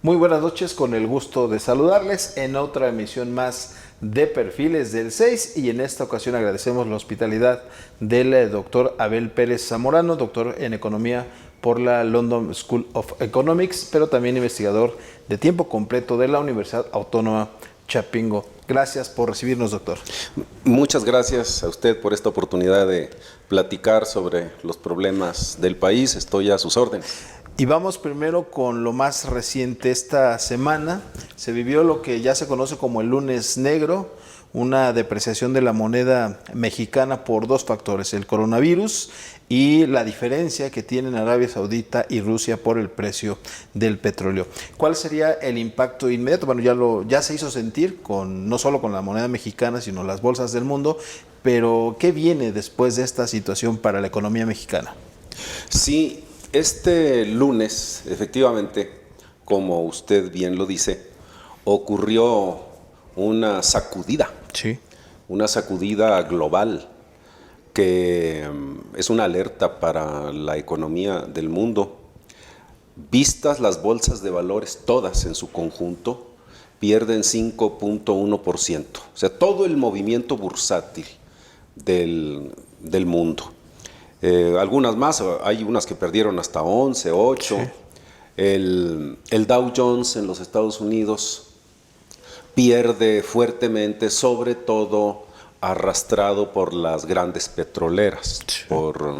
Muy buenas noches, con el gusto de saludarles en otra emisión más de Perfiles del 6 y en esta ocasión agradecemos la hospitalidad del doctor Abel Pérez Zamorano, doctor en Economía por la London School of Economics, pero también investigador de tiempo completo de la Universidad Autónoma Chapingo. Gracias por recibirnos, doctor. Muchas gracias a usted por esta oportunidad de platicar sobre los problemas del país. Estoy a sus órdenes. Y vamos primero con lo más reciente. Esta semana se vivió lo que ya se conoce como el lunes negro, una depreciación de la moneda mexicana por dos factores, el coronavirus y la diferencia que tienen Arabia Saudita y Rusia por el precio del petróleo. ¿Cuál sería el impacto inmediato? Bueno, ya se hizo sentir no solo con la moneda mexicana, sino las bolsas del mundo, pero ¿qué viene después de esta situación para la economía mexicana? Sí, este lunes, efectivamente, como usted bien lo dice, ocurrió una sacudida. Sí. Una sacudida global que es una alerta para la economía del mundo. Vistas las bolsas de valores todas en su conjunto, pierden 5.1%. O sea, todo el movimiento bursátil del mundo. Algunas más, hay unas que perdieron hasta 11, 8. Sí. El Dow Jones en los Estados Unidos pierde fuertemente, sobre todo arrastrado por las grandes petroleras, sí, por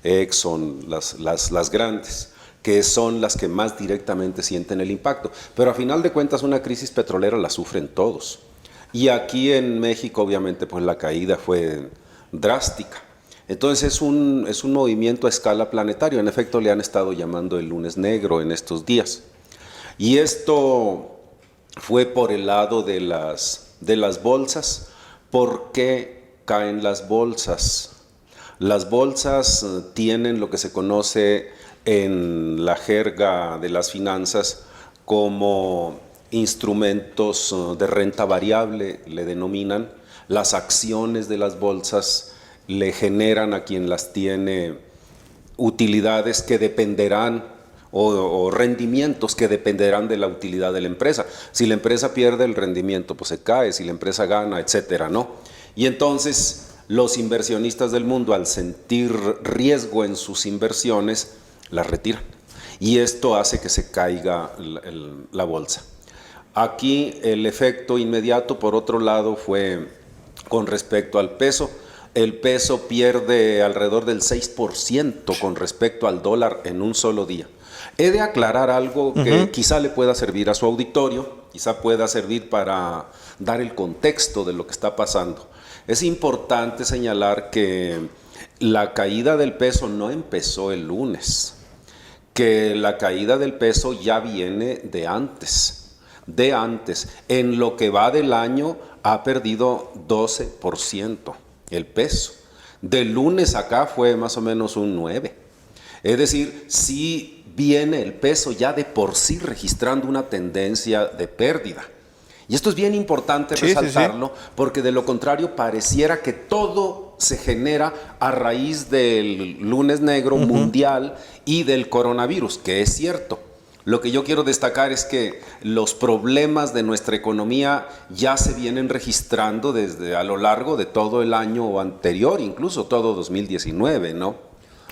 Exxon, las grandes, que son las que más directamente sienten el impacto. Pero a final de cuentas una crisis petrolera la sufren todos. Y aquí en México obviamente pues la caída fue drástica. Entonces es un movimiento a escala planetaria. En efecto le han estado llamando el lunes negro en estos días. Y esto fue por el lado de las bolsas. ¿Por qué caen las bolsas? Las bolsas tienen lo que se conoce en la jerga de las finanzas como instrumentos de renta variable, le denominan. Las acciones de las bolsas le generan a quien las tiene utilidades que dependerán o rendimientos que dependerán de la utilidad de la empresa. Si la empresa pierde el rendimiento, pues se cae, si la empresa gana, etcétera, ¿no? Y entonces los inversionistas del mundo, al sentir riesgo en sus inversiones, las retiran. Y esto hace que se caiga la bolsa. Aquí el efecto inmediato, por otro lado, fue con respecto al peso. El peso pierde alrededor del 6% con respecto al dólar en un solo día. He de aclarar algo que quizá le pueda servir a su auditorio, quizá pueda servir para dar el contexto de lo que está pasando. Es importante señalar que la caída del peso no empezó el lunes, que la caída del peso ya viene de antes. En lo que va del año ha perdido 12% el peso. Del lunes acá fue más o menos un 9%. Es decir, sí viene el peso ya de por sí registrando una tendencia de pérdida. Y esto es bien importante resaltarlo, porque de lo contrario pareciera que todo se genera a raíz del lunes negro mundial y del coronavirus, que es cierto. Lo que yo quiero destacar es que los problemas de nuestra economía ya se vienen registrando desde a lo largo de todo el año anterior, incluso todo 2019, ¿no?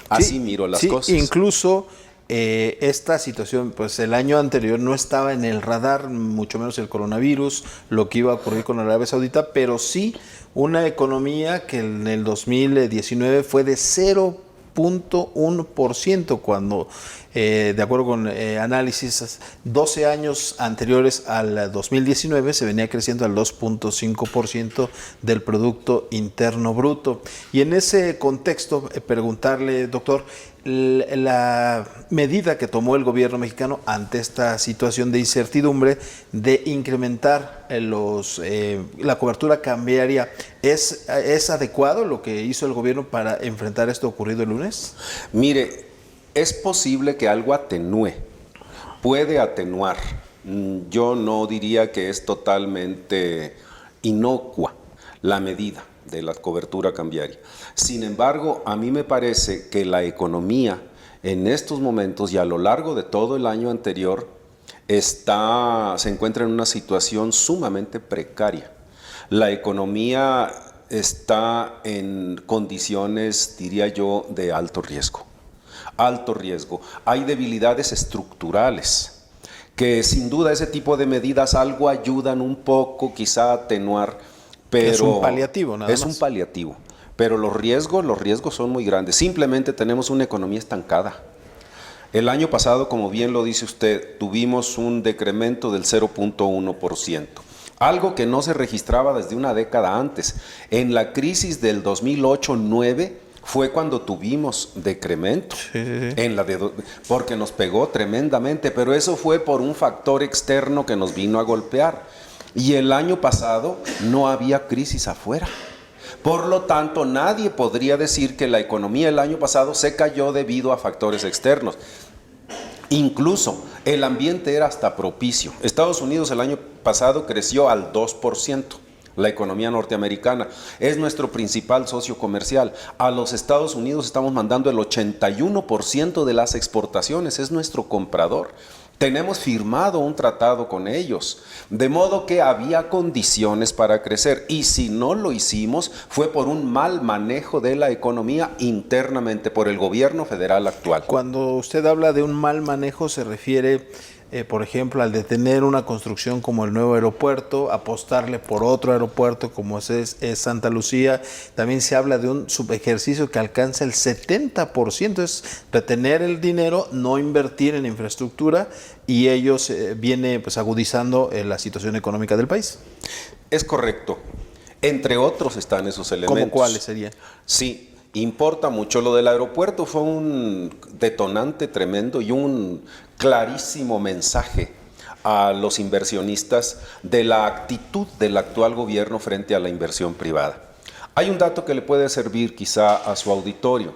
Así miro las cosas. Incluso esta situación, pues el año anterior no estaba en el radar, mucho menos el coronavirus, lo que iba a ocurrir con Arabia Saudita, pero sí una economía que en el 2019 fue de 0.1%, cuando, de acuerdo con análisis, 12 años anteriores al 2019 se venía creciendo al 2.5% del Producto Interno Bruto. Y en ese contexto, preguntarle, doctor, la medida que tomó el gobierno mexicano ante esta situación de incertidumbre de incrementar la cobertura cambiaria, ¿es adecuado lo que hizo el gobierno para enfrentar esto ocurrido el lunes? Mire, es posible que algo atenúe, puede atenuar. Yo no diría que es totalmente inocua la medida de la cobertura cambiaria. Sin embargo, a mí me parece que la economía en estos momentos y a lo largo de todo el año anterior se encuentra en una situación sumamente precaria. La economía está en condiciones, diría yo, de alto riesgo. Alto riesgo. Hay debilidades estructurales que sin duda ese tipo de medidas algo ayudan un poco, quizá a atenuar, pero es un paliativo, nada más. Es un paliativo, pero los riesgos son muy grandes. Simplemente tenemos una economía estancada. El año pasado, como bien lo dice usted, tuvimos un decremento del 0.1%. Algo que no se registraba desde una década antes. En la crisis del 2008-9 fue cuando tuvimos decremento, porque nos pegó tremendamente, pero eso fue por un factor externo que nos vino a golpear. Y el año pasado no había crisis afuera. Por lo tanto, nadie podría decir que la economía el año pasado se cayó debido a factores externos. Incluso el ambiente era hasta propicio. Estados Unidos el año pasado creció al 2%. La economía norteamericana es nuestro principal socio comercial. A los Estados Unidos estamos mandando el 81% de las exportaciones, es nuestro comprador. Tenemos firmado un tratado con ellos, de modo que había condiciones para crecer, y si no lo hicimos fue por un mal manejo de la economía internamente por el gobierno federal actual. Cuando usted habla de un mal manejo se refiere, por ejemplo, al detener una construcción como el nuevo aeropuerto, apostarle por otro aeropuerto como es Santa Lucía. También se habla de un subejercicio que alcanza el 70%, es retener el dinero, no invertir en infraestructura, y ello viene pues agudizando la situación económica del país. Es correcto. Entre otros están esos elementos. ¿Cómo cuáles serían? Sí. Importa mucho. Lo del aeropuerto fue un detonante tremendo y un clarísimo mensaje a los inversionistas de la actitud del actual gobierno frente a la inversión privada. Hay un dato que le puede servir quizá a su auditorio.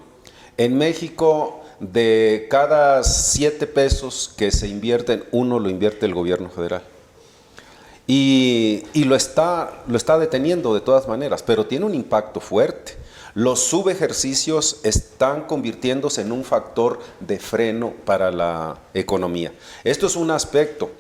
En México, de cada 7 pesos que se invierten, 1 lo invierte el gobierno federal. Y lo está deteniendo de todas maneras, pero tiene un impacto fuerte. Los subejercicios están convirtiéndose en un factor de freno para la economía. Esto es un aspecto.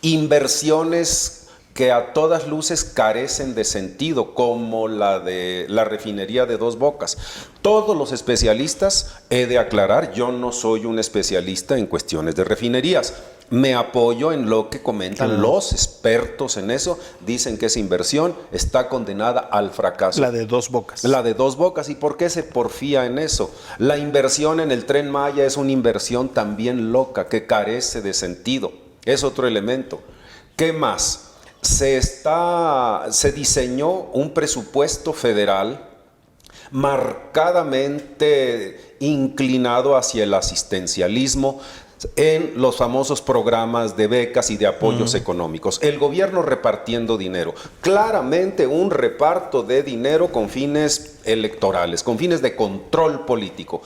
Inversiones que a todas luces carecen de sentido, como la de la refinería de Dos Bocas. Todos los especialistas, he de aclarar, yo no soy un especialista en cuestiones de refinerías. Me apoyo en lo que comentan los expertos en eso. Dicen que esa inversión está condenada al fracaso. La de Dos Bocas. La de Dos Bocas. ¿Y por qué se porfía en eso? La inversión en el Tren Maya es una inversión también loca, que carece de sentido. Es otro elemento. ¿Qué más? Se diseñó un presupuesto federal marcadamente inclinado hacia el asistencialismo, en los famosos programas de becas y de apoyos económicos. El gobierno repartiendo dinero. Claramente un reparto de dinero con fines electorales, con fines de control político.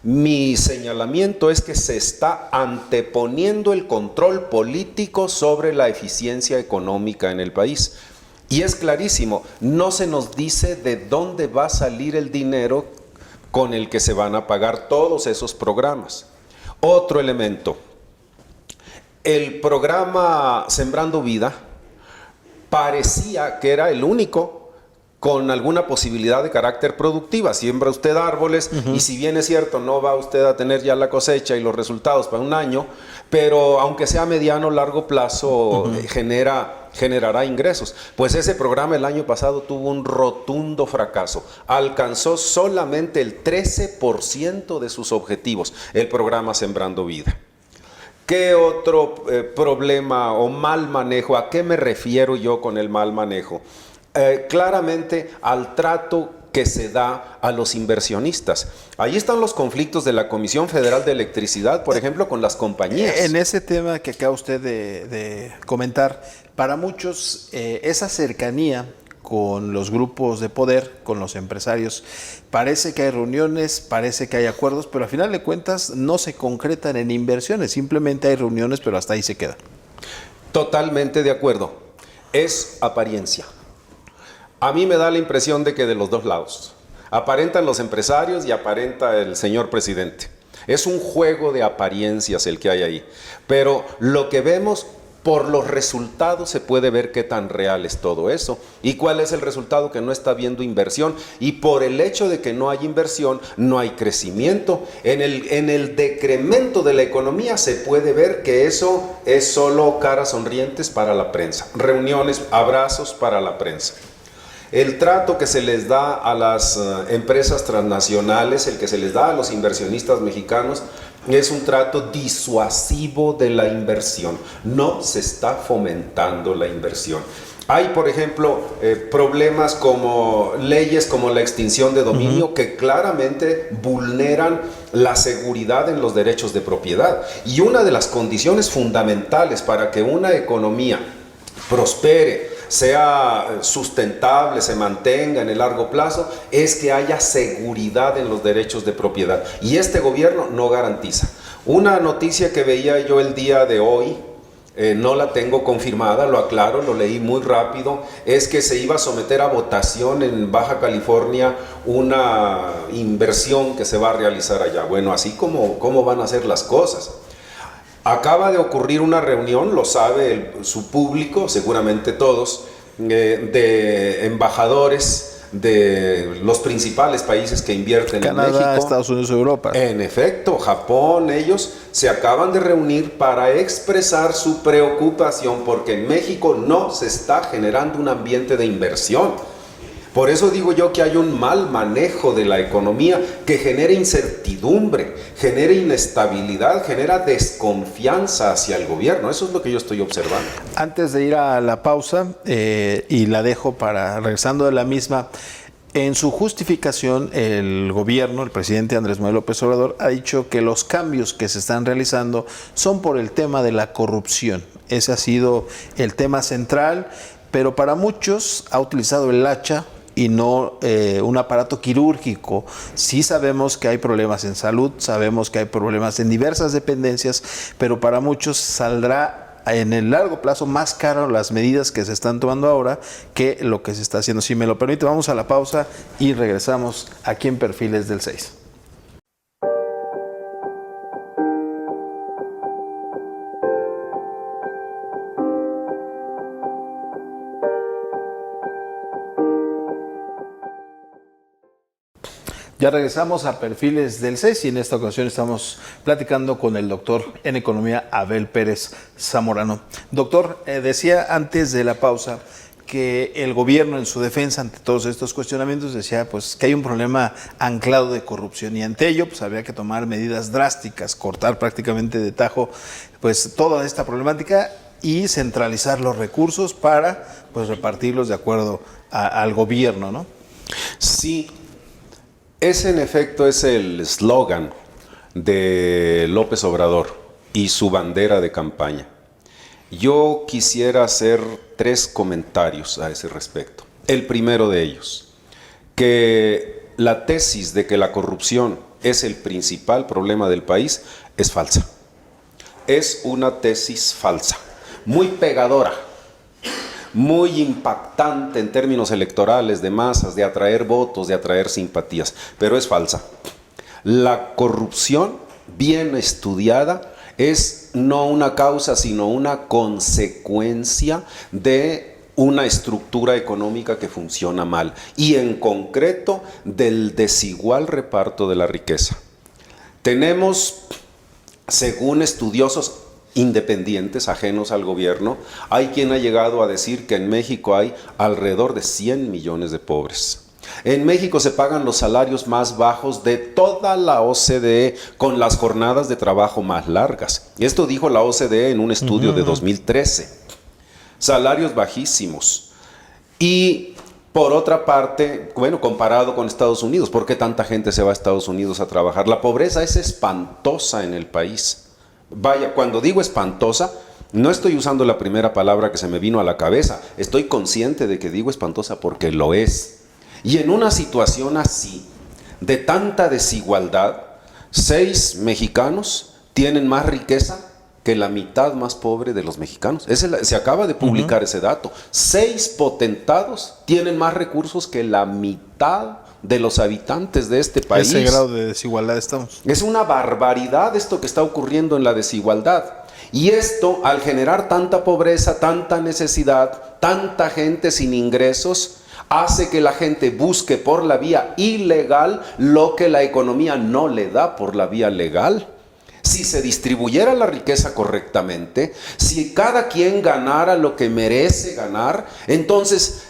Mi señalamiento es que se está anteponiendo el control político sobre la eficiencia económica en el país. Y es clarísimo, no se nos dice de dónde va a salir el dinero con el que se van a pagar todos esos programas. Otro elemento, el programa Sembrando Vida parecía que era el único con alguna posibilidad de carácter productiva. Siembra usted árboles y si bien es cierto no va usted a tener ya la cosecha y los resultados para un año, pero aunque sea mediano o largo plazo generará ingresos. Pues ese programa el año pasado tuvo un rotundo fracaso. Alcanzó solamente el 13% de sus objetivos, el programa Sembrando Vida. ¿Qué otro problema o mal manejo? ¿A qué me refiero yo con el mal manejo? Claramente al trato que se da a los inversionistas. Ahí están los conflictos de la Comisión Federal de Electricidad, por ejemplo, con las compañías. En ese tema que acaba usted de comentar, para muchos esa cercanía con los grupos de poder, con los empresarios, parece que hay reuniones, parece que hay acuerdos, pero al final de cuentas no se concretan en inversiones, simplemente hay reuniones, pero hasta ahí se queda. Totalmente de acuerdo. Es apariencia. A mí me da la impresión de que de los dos lados. Aparentan los empresarios y aparenta el señor presidente. Es un juego de apariencias el que hay ahí. Pero lo que vemos, por los resultados se puede ver qué tan real es todo eso. ¿Y cuál es el resultado? Que no está habiendo inversión. Y por el hecho de que no hay inversión, no hay crecimiento. En el decremento de la economía se puede ver que eso es solo caras sonrientes para la prensa. Reuniones, abrazos para la prensa. El trato que se les da a las empresas transnacionales, el que se les da a los inversionistas mexicanos, es un trato disuasivo de la inversión. No se está fomentando la inversión. Hay, por ejemplo, problemas como leyes como la extinción de dominio que claramente vulneran la seguridad en los derechos de propiedad. Y una de las condiciones fundamentales para que una economía prospere, sea sustentable, se mantenga en el largo plazo, es que haya seguridad en los derechos de propiedad. Y este gobierno no garantiza. Una noticia que veía yo el día de hoy, no la tengo confirmada, lo aclaro, lo leí muy rápido, es que se iba a someter a votación en Baja California una inversión que se va a realizar allá. Bueno, así como van a ser las cosas. Acaba de ocurrir una reunión, lo sabe su público, seguramente todos, de embajadores de los principales países que invierten Canadá, en México. Estados Unidos, Europa. En efecto, Japón, ellos se acaban de reunir para expresar su preocupación porque en México no se está generando un ambiente de inversión. Por eso digo yo que hay un mal manejo de la economía que genera incertidumbre, genera inestabilidad, genera desconfianza hacia el gobierno. Eso es lo que yo estoy observando. Antes de ir a la pausa, y la dejo para regresando de la misma, en su justificación el gobierno, el presidente Andrés Manuel López Obrador, ha dicho que los cambios que se están realizando son por el tema de la corrupción. Ese ha sido el tema central, pero para muchos ha utilizado el hacha y no un aparato quirúrgico. Sí sabemos que hay problemas en salud, sabemos que hay problemas en diversas dependencias, pero para muchos saldrá en el largo plazo más caro las medidas que se están tomando ahora que lo que se está haciendo. Si me lo permite, vamos a la pausa y regresamos aquí en Perfiles del 6. Ya regresamos a Perfiles del 6 y en esta ocasión estamos platicando con el doctor en Economía Abel Pérez Zamorano. Doctor, decía antes de la pausa que el gobierno en su defensa ante todos estos cuestionamientos decía pues que hay un problema anclado de corrupción y ante ello pues había que tomar medidas drásticas, cortar prácticamente de tajo pues toda esta problemática y centralizar los recursos para pues repartirlos de acuerdo al gobierno, ¿no? Sí. Ese en efecto es el eslogan de López Obrador y su bandera de campaña. Yo quisiera hacer 3 comentarios a ese respecto. El primero de ellos, que la tesis de que la corrupción es el principal problema del país es falsa. Es una tesis falsa, muy pegadora, muy impactante en términos electorales, de masas, de atraer votos, de atraer simpatías, pero es falsa. La corrupción, bien estudiada, es no una causa, sino una consecuencia de una estructura económica que funciona mal y en concreto del desigual reparto de la riqueza. Tenemos, según estudiosos independientes, ajenos al gobierno, hay quien ha llegado a decir que en México hay alrededor de 100 millones de pobres. En México se pagan los salarios más bajos de toda la OCDE, con las jornadas de trabajo más largas. Esto dijo la OCDE en un estudio de 2013. Salarios bajísimos. Y por otra parte, bueno, comparado con Estados Unidos, ¿por qué tanta gente se va a Estados Unidos a trabajar? La pobreza es espantosa en el país. Vaya, cuando digo espantosa, no estoy usando la primera palabra que se me vino a la cabeza. Estoy consciente de que digo espantosa porque lo es. Y en una situación así, de tanta desigualdad, 6 mexicanos tienen más riqueza que la mitad más pobre de los mexicanos. Se acaba de publicar ese dato. 6 potentados tienen más recursos que la mitad de los habitantes de este país. Ese grado de desigualdad estamos. Es una barbaridad esto que está ocurriendo en la desigualdad. Y esto, al generar tanta pobreza, tanta necesidad, tanta gente sin ingresos, hace que la gente busque por la vía ilegal lo que la economía no le da por la vía legal. Si se distribuyera la riqueza correctamente, si cada quien ganara lo que merece ganar, entonces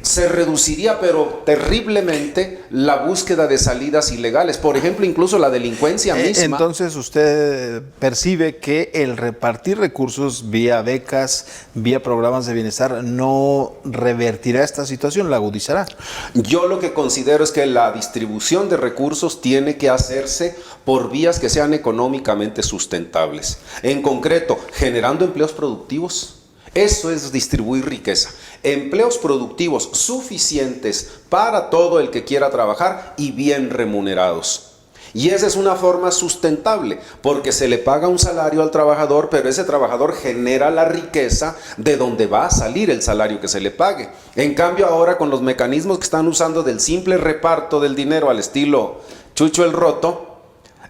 se reduciría pero terriblemente la búsqueda de salidas ilegales. Por ejemplo, incluso la delincuencia misma. Entonces usted percibe que el repartir recursos vía becas, vía programas de bienestar, no revertirá esta situación, la agudizará. Yo lo que considero es que la distribución de recursos tiene que hacerse por vías que sean económicamente sustentables. En concreto, generando empleos productivos. Eso es distribuir riqueza. Empleos productivos suficientes para todo el que quiera trabajar y bien remunerados. Y esa es una forma sustentable, porque se le paga un salario al trabajador, pero ese trabajador genera la riqueza de donde va a salir el salario que se le pague. En cambio, ahora con los mecanismos que están usando del simple reparto del dinero al estilo Chucho el Roto,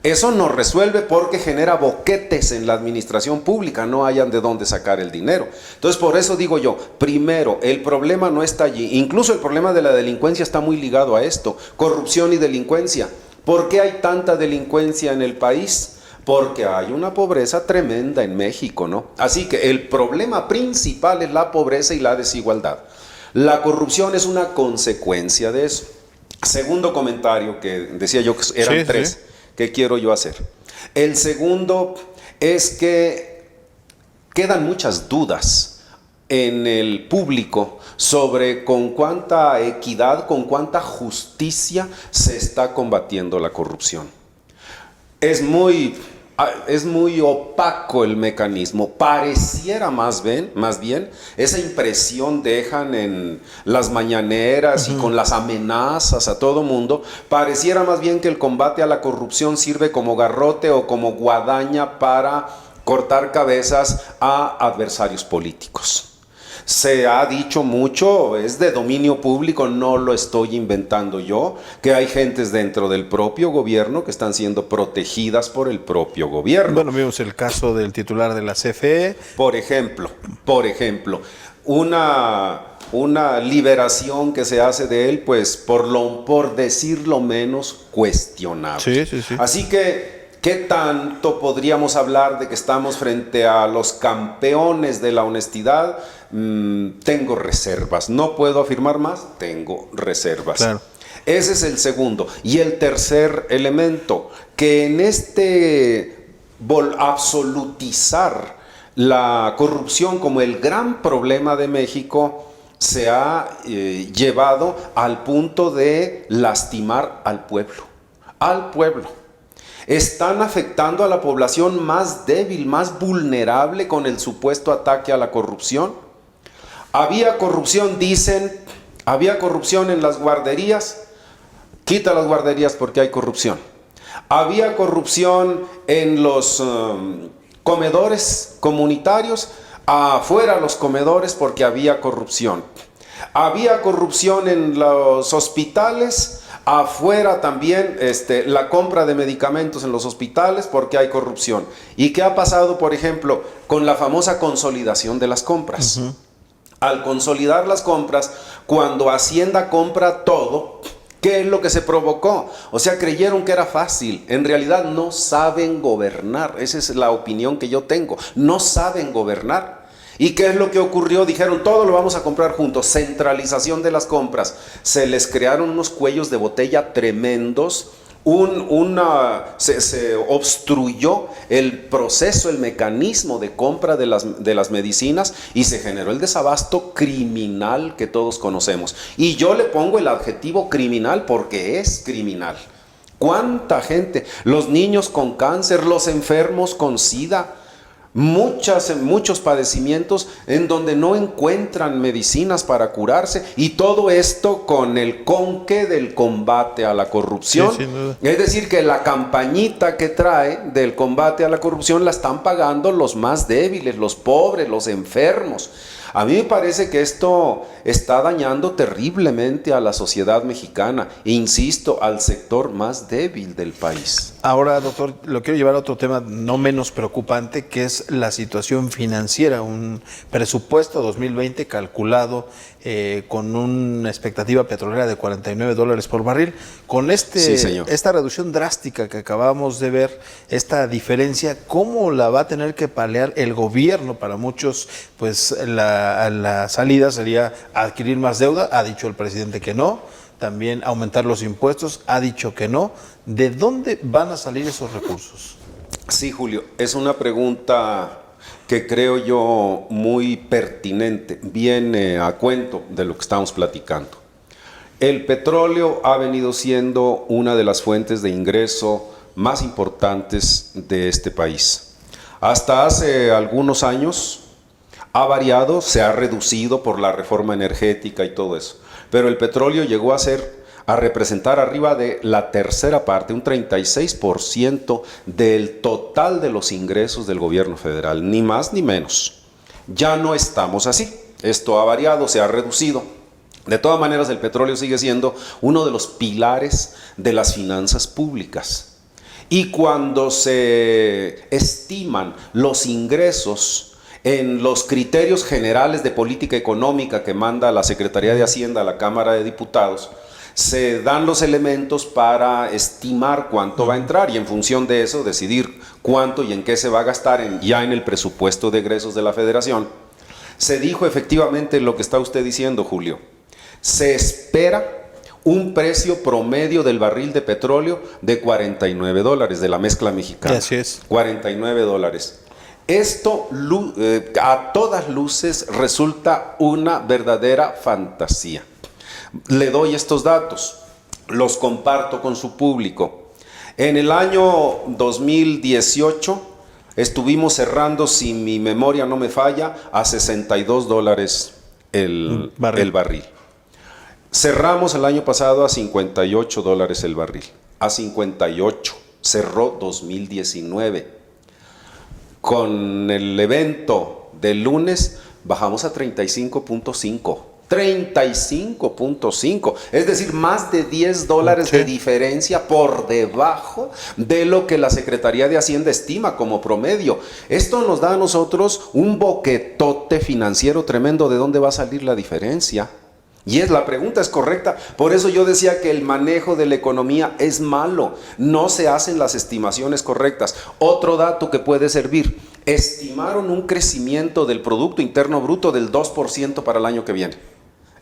eso no resuelve porque genera boquetes en la administración pública, no hayan de dónde sacar el dinero. Entonces, por eso digo yo, primero, el problema no está allí. Incluso el problema de la delincuencia está muy ligado a esto, corrupción y delincuencia. ¿Por qué hay tanta delincuencia en el país? Porque hay una pobreza tremenda en México, ¿no? Así que el problema principal es la pobreza y la desigualdad. La corrupción es una consecuencia de eso. Segundo comentario que decía yo que eran tres. Sí. ¿Qué quiero yo hacer? El segundo es que quedan muchas dudas en el público sobre con cuánta equidad, con cuánta justicia se está combatiendo la corrupción. Es muy opaco el mecanismo. Pareciera más bien, esa impresión dejan en las mañaneras y con las amenazas a todo mundo, pareciera más bien que el combate a la corrupción sirve como garrote o como guadaña para cortar cabezas a adversarios políticos. Se ha dicho mucho, es de dominio público, no lo estoy inventando yo, que hay gentes dentro del propio gobierno que están siendo protegidas por el propio gobierno. Bueno, vimos el caso del titular de la CFE. Por ejemplo, una liberación que se hace de él, pues por decirlo menos, cuestionable. Sí. Así que, ¿qué tanto podríamos hablar de que estamos frente a los campeones de la honestidad? Tengo reservas. No puedo afirmar más, tengo reservas. Claro. Ese es el segundo. Y el tercer elemento, que en este absolutizar la corrupción como el gran problema de México, se ha llevado al punto de lastimar al pueblo. Al pueblo. Están afectando a la población más débil, más vulnerable con el supuesto ataque a la corrupción. Había corrupción, dicen, había corrupción en las guarderías. Quita las guarderías porque hay corrupción. Había corrupción en los comedores comunitarios. Afuera los comedores porque había corrupción. Había corrupción en los hospitales. Afuera también la compra de medicamentos en los hospitales porque hay corrupción. ¿Y qué ha pasado, por ejemplo, con la famosa consolidación de las compras? Al consolidar las compras, cuando Hacienda compra todo, ¿qué es lo que se provocó? O sea, creyeron que era fácil. En realidad no saben gobernar. Esa es la opinión que yo tengo. No saben gobernar. ¿Y qué es lo que ocurrió? Dijeron, todo lo vamos a comprar juntos. Centralización de las compras. Se les crearon unos cuellos de botella tremendos. Se obstruyó el proceso, el mecanismo de compra de las medicinas y se generó el desabasto criminal que todos conocemos. Y yo le pongo el adjetivo criminal porque es criminal. ¿Cuánta gente? Los niños con cáncer, los enfermos con SIDA, muchos padecimientos en donde no encuentran medicinas para curarse, y todo esto con el conque del combate a la corrupción. Sí, sin duda. Es decir, que la campañita que trae del combate a la corrupción la están pagando los más débiles, los pobres, los enfermos. A mí me parece que esto está dañando terriblemente a la sociedad mexicana, e insisto, al sector más débil del país. Ahora, doctor, lo quiero llevar a otro tema no menos preocupante, que es la situación financiera. Un presupuesto 2020 calculado con una expectativa petrolera de $49 por barril. Con Sí, señor. esta reducción drástica que acabamos de ver, esta diferencia, ¿cómo la va a tener que paliar el gobierno? Para muchos, pues la salida sería adquirir más deuda. Ha dicho el presidente que no. También aumentar los impuestos, ha dicho que no. ¿De dónde van a salir esos recursos? Sí, Julio, es una pregunta que creo yo muy pertinente, viene a cuento de lo que estamos platicando. El petróleo ha venido siendo una de las fuentes de ingreso más importantes de este país. Hasta hace algunos años ha variado, se ha reducido por la reforma energética y todo eso. Pero el petróleo llegó a representar arriba de la tercera parte, un 36% del total de los ingresos del gobierno federal, ni más ni menos. Ya no estamos así. Esto ha variado, se ha reducido. De todas maneras, el petróleo sigue siendo uno de los pilares de las finanzas públicas. Y cuando se estiman los ingresos en los criterios generales de política económica que manda la Secretaría de Hacienda a la Cámara de Diputados, se dan los elementos para estimar cuánto va a entrar y en función de eso decidir cuánto y en qué se va a gastar ya en el presupuesto de egresos de la Federación. Se dijo efectivamente lo que está usted diciendo, Julio. Se espera un precio promedio del barril de petróleo de $49 de la mezcla mexicana. Así es. $49. Esto a todas luces resulta una verdadera fantasía. Le doy estos datos, los comparto con su público. En el año 2018 estuvimos cerrando, si mi memoria no me falla, a $62 el barril. Cerramos el año pasado a $58 el barril. A 58 cerró 2019. Con el evento del lunes bajamos a 35.5. 35.5, es decir, más de $10 de diferencia por debajo de lo que la Secretaría de Hacienda estima como promedio. Esto nos da a nosotros un boquetote financiero tremendo. ¿De dónde va a salir la diferencia? Y la pregunta es correcta. Por eso yo decía que el manejo de la economía es malo. No se hacen las estimaciones correctas. Otro dato que puede servir: estimaron un crecimiento del Producto Interno Bruto del 2% para el año que viene.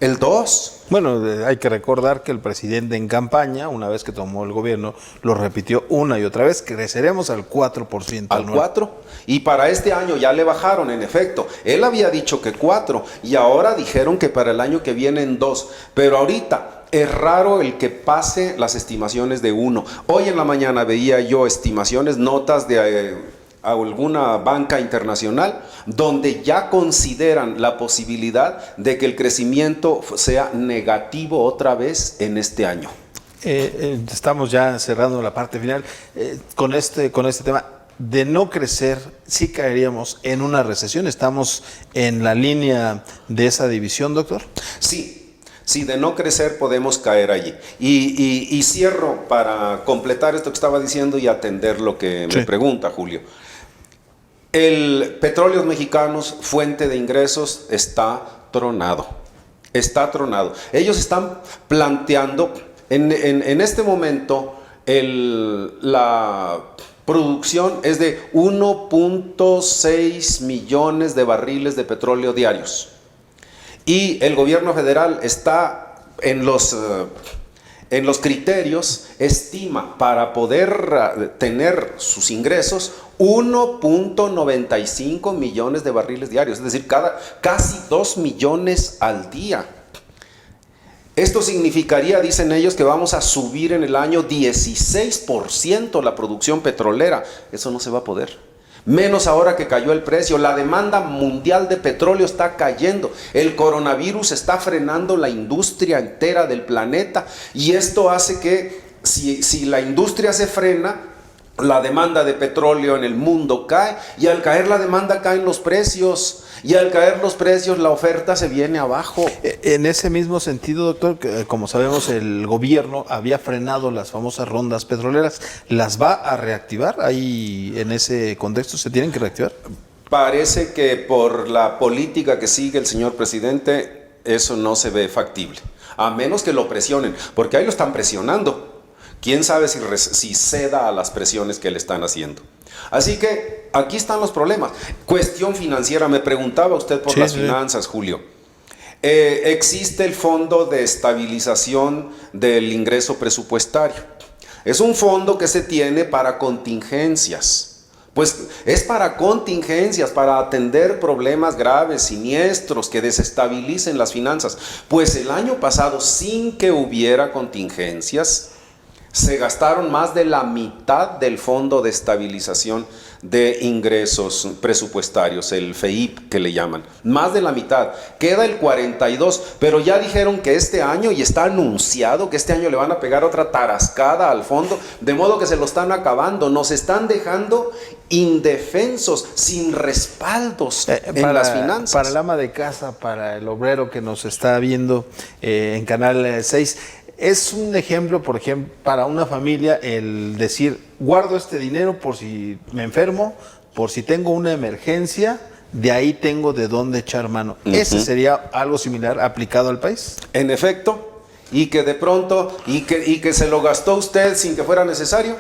El 2%. Bueno, hay que recordar que el presidente en campaña, una vez que tomó el gobierno, lo repitió una y otra vez: creceremos al 4%. Al 4%. Y para este año ya le bajaron, en efecto. Él había dicho que 4%, y ahora dijeron que para el año que viene en 2%. Pero ahorita es raro el que pase las estimaciones de 1%. Hoy en la mañana veía yo estimaciones, notas de a alguna banca internacional, donde ya consideran la posibilidad de que el crecimiento sea negativo otra vez en este año. Estamos ya cerrando la parte final. Con este tema de no crecer, ¿sí caeríamos en una recesión? ¿Estamos en la línea de esa división, doctor? Sí, de no crecer podemos caer allí. Y cierro para completar esto que estaba diciendo y atender lo que me pregunta Julio. El Petróleos Mexicanos, fuente de ingresos, está tronado. Está tronado. Ellos están planteando, en este momento, la producción es de 1.6 millones de barriles de petróleo diarios. Y el gobierno federal está en los criterios, estima para poder tener sus ingresos 1.95 millones de barriles diarios, es decir, casi 2 millones al día. Esto significaría, dicen ellos, que vamos a subir en el año 16% la producción petrolera. Eso no se va a poder. Menos ahora que cayó el precio. La demanda mundial de petróleo está cayendo. El coronavirus está frenando la industria entera del planeta. Y esto hace que si la industria se frena, la demanda de petróleo en el mundo cae, y al caer la demanda caen los precios, y al caer los precios la oferta se viene abajo. En ese mismo sentido, doctor, como sabemos, el gobierno había frenado las famosas rondas petroleras. ¿Las va a reactivar? Ahí, en ese contexto, ¿se tienen que reactivar? Parece que por la política que sigue el señor presidente, eso no se ve factible, a menos que lo presionen, porque ahí lo están presionando. ¿Quién sabe si ceda a las presiones que le están haciendo? Así que aquí están los problemas. Cuestión financiera, me preguntaba usted por las finanzas, Julio. Existe el Fondo de Estabilización del Ingreso Presupuestario. Es un fondo que se tiene para contingencias. Pues es para contingencias, para atender problemas graves, siniestros, que desestabilicen las finanzas. Pues el año pasado, sin que hubiera contingencias, se gastaron más de la mitad del Fondo de Estabilización de Ingresos Presupuestarios, el FEIP que le llaman. Más de la mitad. Queda el 42%, pero ya dijeron que este año, y está anunciado que este año le van a pegar otra tarascada al fondo, de modo que se lo están acabando. Nos están dejando indefensos, sin respaldos en las finanzas. Para el ama de casa, para el obrero que nos está viendo en Canal 6, es un ejemplo, por ejemplo, para una familia el decir, guardo este dinero por si me enfermo, por si tengo una emergencia, de ahí tengo de dónde echar mano. ¿Ese sería algo similar aplicado al país? En efecto, y que de pronto, y que se lo gastó usted sin que fuera necesario.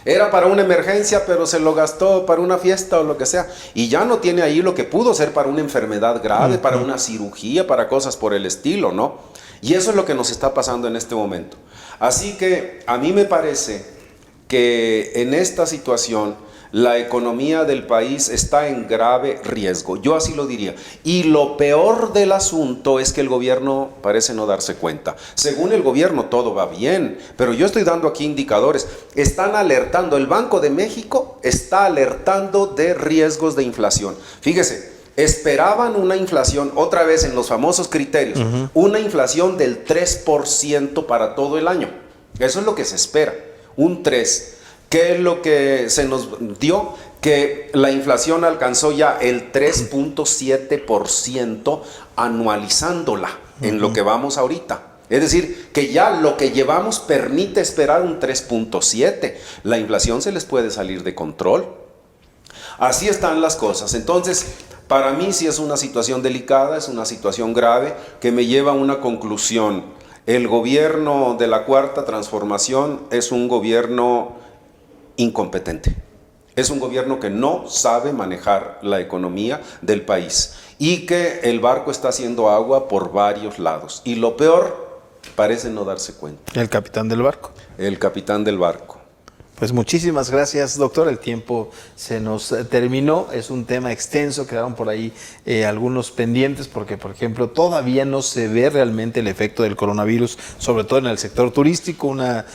Era para una emergencia, pero se lo gastó para una fiesta o lo que sea. Y ya no tiene ahí lo que pudo ser para una enfermedad grave, para una cirugía, para cosas por el estilo, ¿no? Y eso es lo que nos está pasando en este momento. Así que a mí me parece que en esta situación la economía del país está en grave riesgo. Yo así lo diría. Y lo peor del asunto es que el gobierno parece no darse cuenta. Según el gobierno todo va bien, pero yo estoy dando aquí indicadores. Están alertando, el Banco de México está alertando de riesgos de inflación. Fíjese. Esperaban una inflación, otra vez en los famosos criterios, una inflación del 3% para todo el año. Eso es lo que se espera, un 3%. ¿Qué es lo que se nos dio? Que la inflación alcanzó ya el 3.7% anualizándola en lo que vamos ahorita. Es decir, que ya lo que llevamos permite esperar un 3.7%. La inflación se les puede salir de control. Así están las cosas. Entonces, para mí sí es una situación delicada, es una situación grave que me lleva a una conclusión. El gobierno de la Cuarta Transformación es un gobierno incompetente. Es un gobierno que no sabe manejar la economía del país y que el barco está haciendo agua por varios lados. Y lo peor, parece no darse cuenta. El capitán del barco. El capitán del barco. Pues muchísimas gracias, doctor. El tiempo se nos terminó. Es un tema extenso. Quedaron por ahí algunos pendientes porque, por ejemplo, todavía no se ve realmente el efecto del coronavirus, sobre todo en el sector turístico, una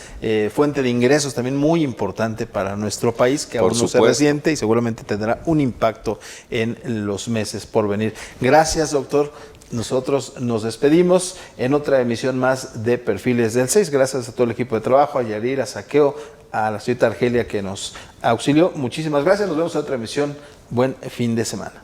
fuente de ingresos también muy importante para nuestro país, que aún no se resiente y seguramente tendrá un impacto en los meses por venir. Gracias, doctor. Nosotros nos despedimos en otra emisión más de Perfiles del 6. Gracias a todo el equipo de trabajo, a Yarir, a Saqueo, a la señorita Argelia que nos auxilió. Muchísimas gracias. Nos vemos en otra emisión. Buen fin de semana.